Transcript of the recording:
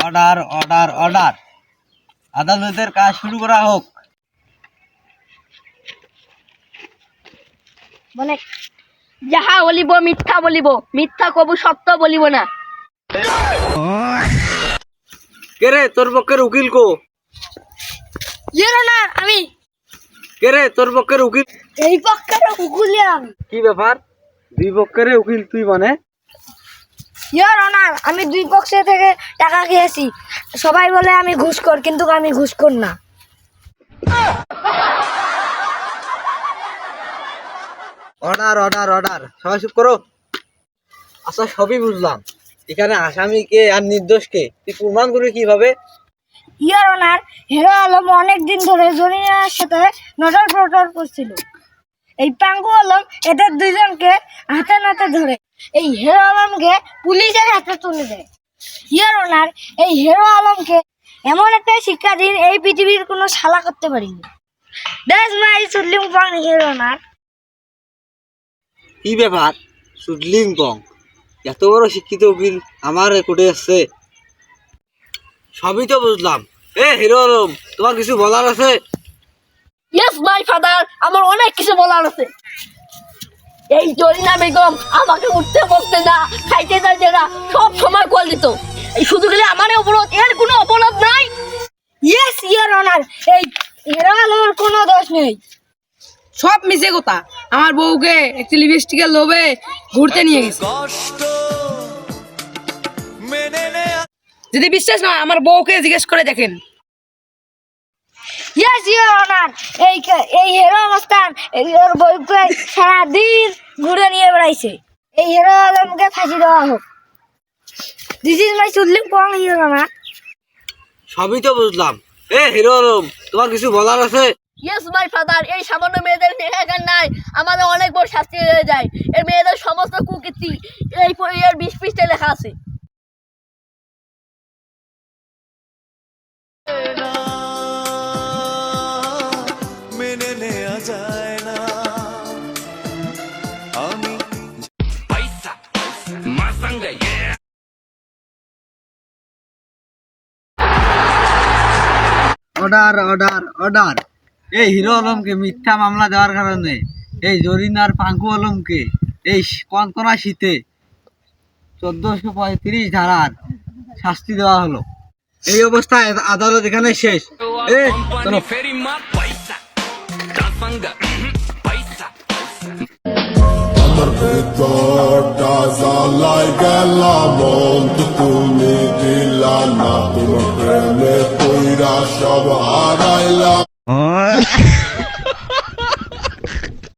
Order order order আদালতের কাজ শুরু করা হোক। মানে যাহা বলিব মিথ্যা বলিব, মিথ্যা কবু সত্য বলিব না। কে রে তোর পক্ষের উকিল কো? না আমি কে রে তোর পক্ষের উকিল? এই পক্ষের উকিল আমি। কি ব্যাপার, দুই পক্ষের উকিল তুই? মানে ইয়োর অনার, আমি দুই পক্ষ থেকে টাকা খেয়েছি। সবাই বলে আমি ঘুষখোর, কিন্তু আমি ঘুষখোর না। অর্ডার অর্ডার অর্ডার, সবাই চুপ করো। আচ্ছা সবই বুঝলাম, এখানে আসামি কে আর নির্দোষ কে তুই প্রমাণ করবি কিভাবে? ইয়োর অনার, হিরো আলম অনেক দিন ধরে জরিনার সাথে নজর প্রচার করছিল। এই পাঙ্গু আলম এদের দুইজনকে হাতে নাতে ধরে এই হিরো আলমকে পুলিশের হাতে তুলে দেয়। ইয়োর অনার, এই হিরো আলমকে এমন একটা শিক্ষা দিন এই পৃথিবীর কোনো শালা করতে পারিনি। দ্যাটস মাই সুডলিং পং হিরো অনার। কি ব্যাপার সুডলিং পং, এত বড় শিক্ষিত উকিল আমার কোর্টে আসছে? সবই তো বুঝলাম। হিরো আলম, তোমার কিছু বলার আছে? ইয়েস মাই ফাদার, আমার অনেক কিছু বলার আছে। এই জরিনা বেগম আমাকে উঠতে বসতে না, খাইতে যাইতে না, সব সময় কল দিত। এই শুধু গেলে আমার অপরাধ, এর কোনো অপরাধ নাই। ইয়েস ইয়োর অনার, এই হিরো আলমের কোনো দোষ নেই। সব মিছে কথা। আমার বউকে একটি লিপস্টিকের লোভে ঘুরতে নিয়ে গেছে। যদি বিশ্বাস না, আমার বউকে জিজ্ঞেস করে দেখেন। ইয়েস ইয়োর অনার, এই হিরো মস্তান ওর বউকে সারাদিন ঘুরে নিয়ে বেড়াইছে। এই হিরো আলমকে ফাঁসি দেওয়া হোক। দিস ইজ মাই সুডলিং পং ইয়োর অনার। সবই তো বুঝলাম। হিরো আলম, তোমার কিছু বলার আছে? ইয়েস মাই ফাদার, এই সামান্য মেয়েদের এখানে নাই, আমাদের অনেক বড় শাস্তি হয়ে যায়। এই মেয়েদের সমস্ত কুকীর্তি এই এর 20 পৃষ্ঠায় লেখা আছে। মেনে নেওয়া যায় না। আমি অর্ডার অর্ডার অর্ডার, এই হিরো আলমকে মিথ্যা মামলা দেওয়ার কারণে এই জরিনার পাঙ্কু আলমকে এই কনকনা শীতে 1435 ধারার শাস্তি দেওয়া হলো। এই অবস্থায় আদালত এখানে শেষ। চলো। আমার ভেতরটা জ্বালায় গেলাম, তুমি দিলা না, তোমার প্রেমে কইরা সব হারাইলাম।